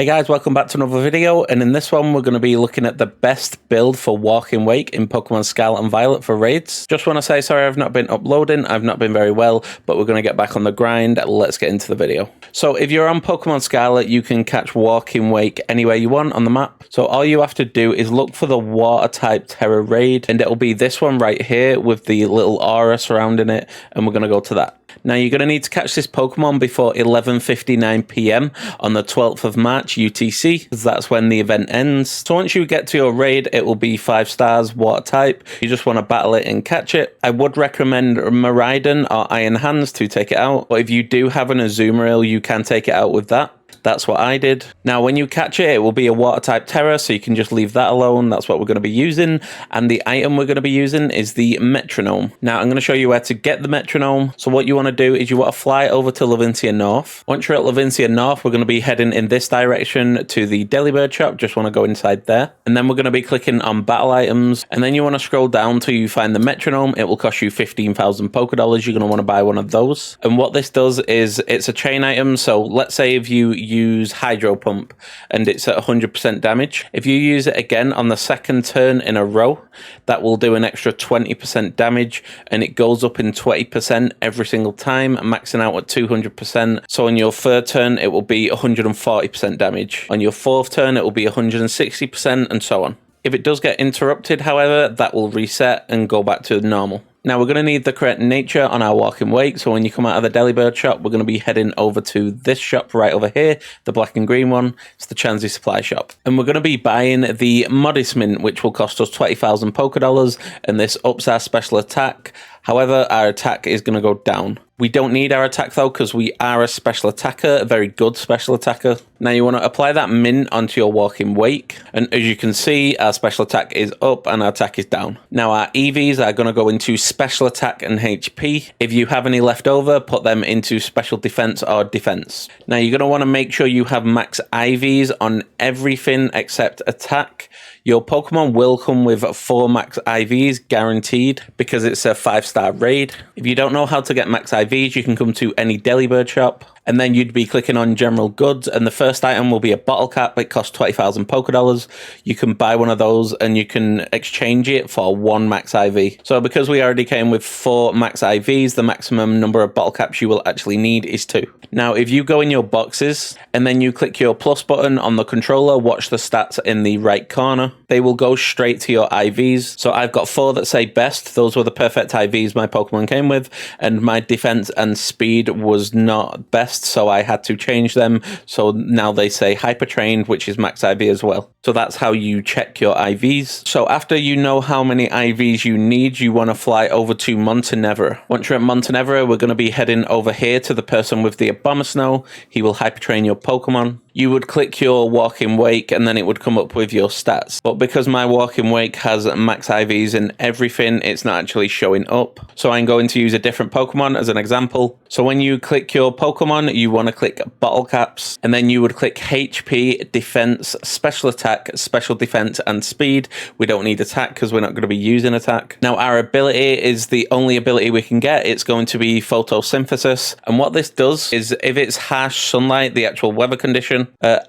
Hey guys, welcome back to another video, and in this one we're going to be looking at the best build for Walking Wake in Pokemon Scarlet and Violet for raids. Just want to say sorry I've not been uploading, I've not been very well, but we're going to get back on the grind. Let's get into the video. So if you're on Pokemon Scarlet, you can catch Walking Wake anywhere you want on the map. So all you have to do is look for the water type Tera raid, and it'll be this one right here with the little aura surrounding it, and we're going to go to that. Now you're going to need to catch this Pokemon before 11:59 PM on the 12th of March UTC, because that's when the event ends. So once you get to your raid, it will be 5 stars, water type. You just want to battle it and catch it. I would recommend Miraidon or Iron Hands to take it out, but if you do have an Azumarill, you can take it out with that. That's what I did. Now, when you catch it, it will be a water type Tera, so you can just leave that alone. That's what we're going to be using. And the item we're going to be using is the metronome. Now, I'm going to show you where to get the metronome. So what you want to do is you want to fly over to Levincia North. Once you're at Levincia North, we're going to be heading in this direction to the Delibird shop. Just want to go inside there. And then we're going to be clicking on battle items. And then you want to scroll down till you find the metronome. It will cost you 15,000 Pokedollars. You're going to want to buy one of those. And what this does is it's a chain item. So let's say if you use Hydro Pump and it's at 100% damage. If you use it again on the second turn in a row, that will do an extra 20% damage, and it goes up in 20% every single time, maxing out at 200%. So on your third turn, it will be 140% damage. On your fourth turn, it will be 160%, and so on. If it does get interrupted, however, that will reset and go back to normal. Now we're going to need the correct nature on our Walking Wake, so when you come out of the Delibird shop, we're going to be heading over to this shop right over here, the black and green one. It's the Chansey Supply shop. And we're going to be buying the Modest Mint, which will cost us 20,000 Pokedollars, and this ups our special attack. However, our attack is going to go down. We don't need our attack though, because we are a special attacker, a very good special attacker. Now you want to apply that mint onto your Walking Wake, and as you can see, our special attack is up and our attack is down. Now our EVs are going to go into special attack and HP. If you have any left over, put them into special defense or defense. Now you're going to want to make sure you have max IVs on everything except attack. Your Pokemon will come with 4 max IVs guaranteed, because it's a 5-star raid. If you don't know how to get max IVs, you can come to any Delibird shop, and then you'd be clicking on general goods, and the first item will be a bottle cap. It costs 20,000 Pokedollars. You can buy one of those and you can exchange it for 1 max IV. So because we already came with 4 max IVs, the maximum number of bottle caps you will actually need is 2. Now, if you go in your boxes and then you click your plus button on the controller, watch the stats in the right corner. They will go straight to your IVs. So I've got 4 that say best. Those were the perfect IVs my Pokemon came with, and my defense and speed was not best, so I had to change them. So now they say hyper trained, which is max IV as well. So that's how you check your IVs. So after you know how many IVs you need, you want to fly over to Montenevera. Once you're at Montenevera, we're going to be heading over here to the person with the Abomasnow. He will hyper train your Pokemon. You would click your Walking Wake and then it would come up with your stats. But because my Walking Wake has max IVs and everything, it's not actually showing up. So I'm going to use a different Pokemon as an example. So when you click your Pokemon, you want to click bottle caps, and then you would click HP, defense, special attack, special defense, and speed. We don't need attack because we're not going to be using attack. Now our ability is the only ability we can get. It's going to be photosynthesis. And what this does is if it's harsh sunlight, the actual weather condition,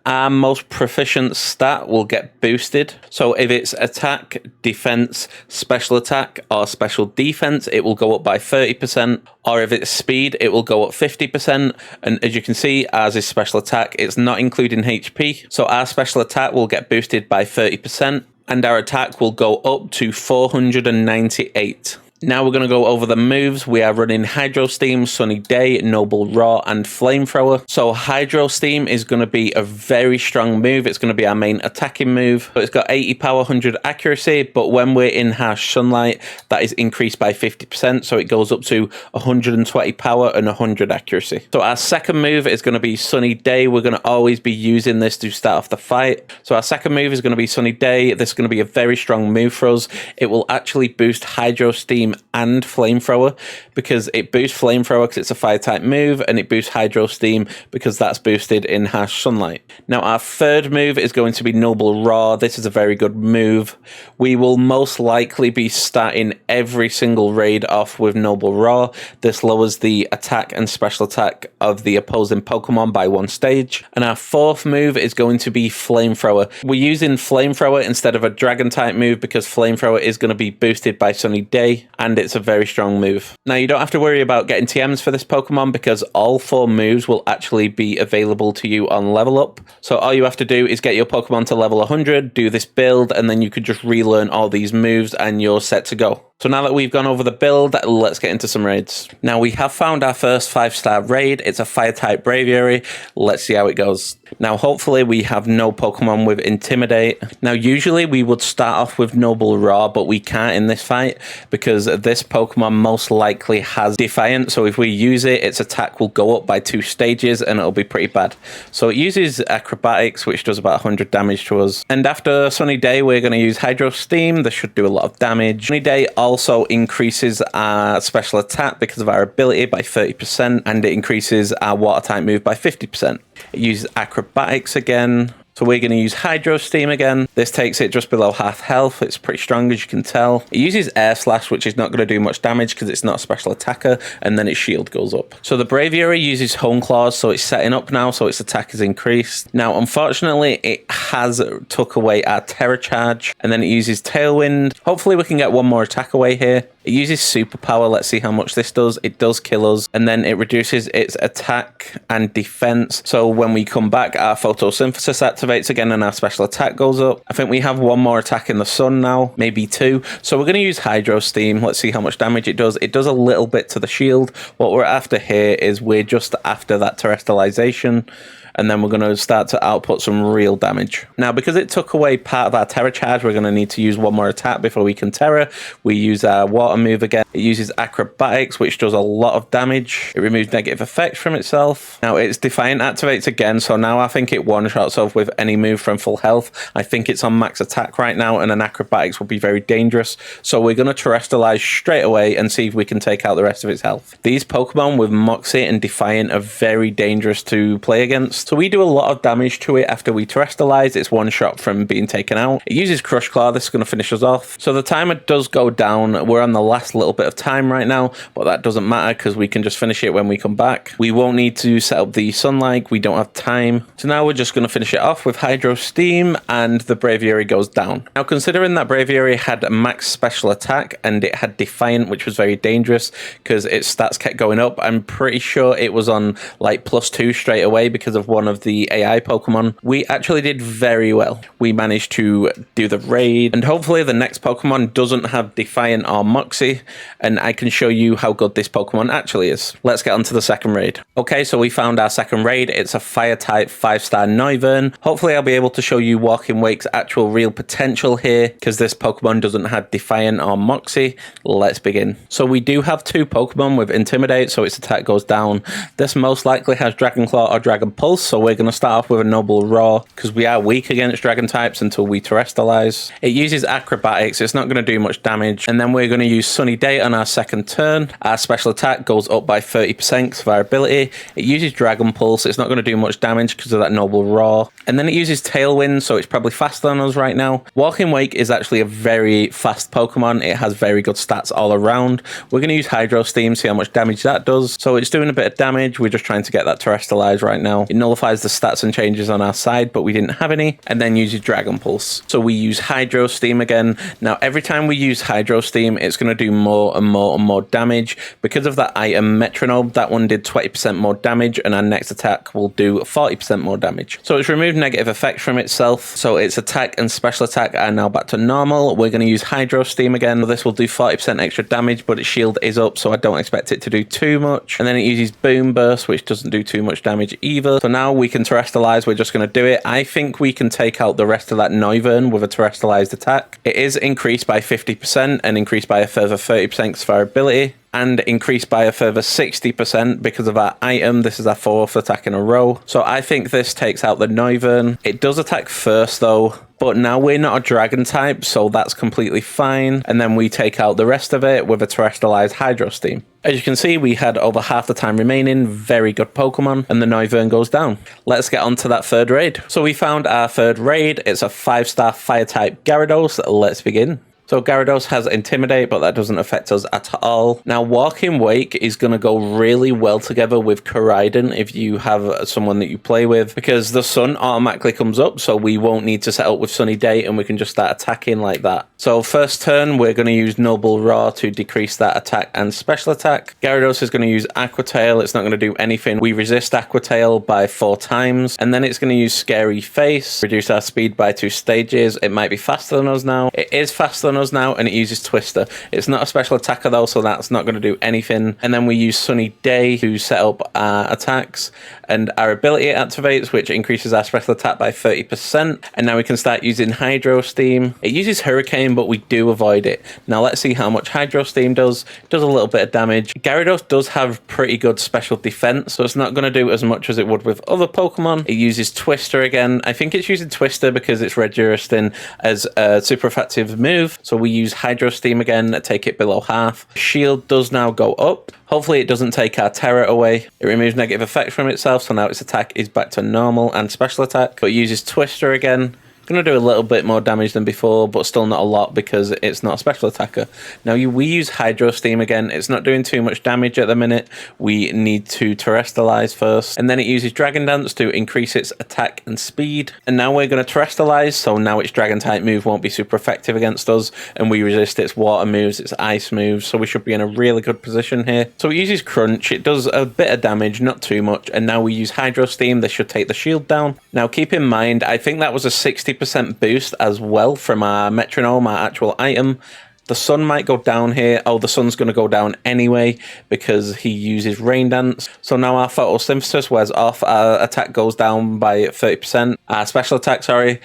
our most proficient stat will get boosted. So if it's attack, defense, special attack, or special defense, it will go up by 30%. Or if it's speed, it will go up 50%. And as you can see, ours is special attack. It's not including HP. So our special attack will get boosted by 30%. And our attack will go up to 498. Now we're going to go over the moves. We are running Hydro Steam, Sunny Day, Noble Raw, and Flamethrower. So Hydro Steam is going to be a very strong move. It's going to be our main attacking move. So it's got 80 power, 100 accuracy, but when we're in harsh sunlight, that is increased by 50%. So it goes up to 120 power and 100 accuracy. So our second move is going to be Sunny Day. We're going to always be using this to start off the fight. So our second move is going to be Sunny Day. This is going to be a very strong move for us. It will actually boost Hydro Steam and Flamethrower, because it boosts Flamethrower because it's a fire type move, and it boosts Hydro Steam because that's boosted in Harsh Sunlight. Now our third move is going to be Noble Roar. This is a very good move. We will most likely be starting every single raid off with Noble Roar. This lowers the attack and special attack of the opposing Pokemon by 1 stage. And our fourth move is going to be Flamethrower. We're using Flamethrower instead of a Dragon type move because Flamethrower is going to be boosted by Sunny Day, and it's a very strong move. Now you don't have to worry about getting TMs for this Pokemon because all 4 moves will actually be available to you on level up. So all you have to do is get your Pokemon to level 100, do this build, and then you could just relearn all these moves and you're set to go. So now that we've gone over the build, let's get into some raids. Now we have found our first 5-star raid. It's a fire type Braviary. Let's see how it goes. Now hopefully we have no Pokemon with Intimidate. Now usually we would start off with Noble Roar, but we can't in this fight because this Pokemon most likely has Defiant. So if we use it, its attack will go up by 2 stages and it'll be pretty bad. So it uses Acrobatics, which does about 100 damage to us. And after Sunny Day, we're going to use Hydro Steam. This should do a lot of damage. Sunny Day also increases our special attack because of our ability by 30%, and it increases our water type move by 50%. It uses Acrobatics again. So we're going to use Hydro Steam again. This takes it just below half health. It's pretty strong, as you can tell. It uses Air Slash, which is not going to do much damage because it's not a special attacker, and then its shield goes up. So the Braviary uses Hone Claws, so it's setting up now, so its attack is increased. Now, unfortunately, it has took away our Terra Charge, and then it uses Tailwind. Hopefully we can get one more attack away here. It uses Superpower. Let's see how much this does. It does kill us, and then it reduces its attack and defense. So when we come back, our Photosynthesis activates again and our special attack goes up. I think we have one more attack in the sun now, maybe 2. So we're going to use Hydro Steam. Let's see how much damage it does. It does a little bit to the shield. What we're after here is we're just after that terrestrialization, and then we're going to start to output some real damage. Now, because it took away part of our Terra Charge, we're going to need to use one more attack before we can Terra. We use our Water move again. It uses Acrobatics, which does a lot of damage. It removes negative effects from itself. Now, its Defiant activates again, so now I think it one-shots off with any move from full health. I think it's on max attack right now, and an Acrobatics will be very dangerous. So we're going to Terrestrialize straight away and see if we can take out the rest of its health. These Pokemon with Moxie and Defiant are very dangerous to play against. So we do a lot of damage to it after we Terrestrialize. It's one shot from being taken out. It uses Crush Claw. This is going to finish us off. So the timer does go down. We're on the last little bit of time right now, but that doesn't matter because we can just finish it when we come back. We won't need to set up the Sunlight. We don't have time. So now we're just going to finish it off with Hydro Steam, and the Braviary goes down. Now, considering that Braviary had a max special attack and it had Defiant, which was very dangerous because its stats kept going up, I'm pretty sure it was on like +2 straight away because of one of the AI Pokemon. We actually did very well. We managed to do the raid, and hopefully the next Pokemon doesn't have Defiant or Moxie, and I can show you how good this Pokemon actually is. Let's get on to the second raid. Okay, so we found our second raid. It's a fire type 5-star Noivern. Hopefully I'll be able to show you Walking Wake's actual real potential here because this Pokemon doesn't have Defiant or Moxie. Let's begin. So we do have 2 Pokemon with Intimidate, so its attack goes down. This most likely has Dragon Claw or Dragon Pulse, so we're going to start off with a Noble Roar because we are weak against Dragon types until we Terrestrialize. It uses Acrobatics. It's not going to do much damage, and then we're going to use Sunny Day on our second turn. Our special attack goes up by 30% because of our ability. It uses Dragon Pulse. It's not going to do much damage because of that Noble Roar, and then it uses Tailwind, so it's probably faster than us right now. Walking Wake is actually a very fast Pokemon. It has very good stats all around. We're going to use Hydro Steam, see how much damage that does. So it's doing a bit of damage. We're just trying to get that Terrestrialized right now. It nullifies the stats and changes on our side, but we didn't have any, and then uses Dragon Pulse. So we use Hydro Steam again. Now, every time we use Hydro Steam, it's going to do more and more and more damage. Because of that item Metronome, that one did 20% more damage, and our next attack will do 40% more damage. So it's removed negative effects from itself, so its attack and special attack are now back to normal. We're going to use Hydro Steam again. This will do 40% extra damage, but its shield is up, so I don't expect it to do too much. And then it uses Boom Burst, which doesn't do too much damage either. So now we can Terrestrialize. We're just going to do it. I think we can take out the rest of that Noivern with a Terrestrialized attack. It is increased by 50% and increased by a further 30% because of our ability, and increased by a further 60% because of our item. This is our 4th attack in a row. So I think this takes out the Noivern. It does attack first though, but now we're not a dragon type, so that's completely fine. And then we take out the rest of it with a terrestrialized Hydro Steam. As you can see, we had over half the time remaining, very good Pokemon, and the Noivern goes down. Let's get on to that third raid. So we found our third raid. It's a 5-star fire type Gyarados. Let's begin. So Gyarados has Intimidate, but that doesn't affect us at all. Now, Walking Wake is going to go really well together with Koraidon if you have someone that you play with, because the sun automatically comes up, so we won't need to set up with Sunny Day, and we can just start attacking like that. So first turn, we're going to use Noble Roar to decrease that attack and special attack. Gyarados is going to use Aqua Tail. It's not going to do anything. We resist Aqua Tail by 4 times, and then it's going to use Scary Face, reduce our speed by 2 stages. It might be faster than us now. It is faster than us now, and it uses Twister. It's not a special attacker though, so that's not going to do anything. And then we use Sunny Day to set up our attacks, and our ability activates, which increases our special attack by 30%. And now we can start using Hydro Steam. It uses Hurricane, but we do avoid it. Now let's see how much Hydro Steam does. It does a little bit of damage. Gyarados does have pretty good special defense, so it's not going to do as much as it would with other Pokemon. It uses Twister again. I think it's using Twister because it's registering as a super effective move. So we use Hydro Steam again, take it below half. Shield does now go up. Hopefully it doesn't take our Tera away. It removes negative effects from itself, so now its attack is back to normal and special attack. But it uses Twister again. Going to do a little bit more damage than before, but still not a lot because it's not a special attacker. Now we use Hydro Steam again. It's not doing too much damage at the minute. We need to terrestrialize first, and then it uses Dragon Dance to increase its attack and speed. And now we're going to terrestrialize, so now its Dragon type move won't be super effective against us, and we resist its water moves, its ice moves, so we should be in a really good position here. So it uses Crunch. It does a bit of damage, not too much, and now we use Hydro Steam. This should take the shield down. Now keep in mind, I think that was a 60% boost as well from our metronome, our actual item. The sun might go down here. Oh, the sun's going to go down anyway because he uses Rain Dance. So now our photosynthesis wears off. Our attack goes down by 30%. Our special attack, sorry.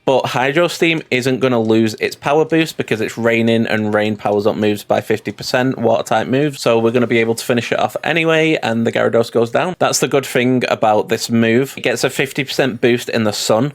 But Hydro Steam isn't going to lose its power boost because it's raining, and rain powers up moves by 50%, water type moves. So we're going to be able to finish it off anyway, and the Gyarados goes down. That's the good thing about this move. It gets a 50% boost in the sun,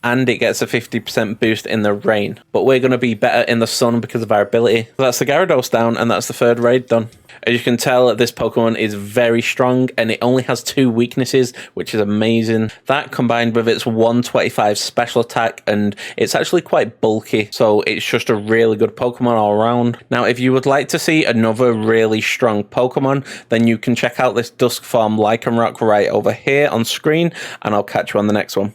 and it gets a 50% boost in the rain. But we're going to be better in the sun because of our ability. So that's the Gyarados down, and that's the third raid done. As you can tell, this Pokemon is very strong, and it only has 2 weaknesses, which is amazing. That combined with its 125 special attack, and it's actually quite bulky, so it's just a really good Pokemon all around. Now, if you would like to see another really strong Pokemon, then you can check out this Dusk Form Lycanroc right over here on screen, and I'll catch you on the next one.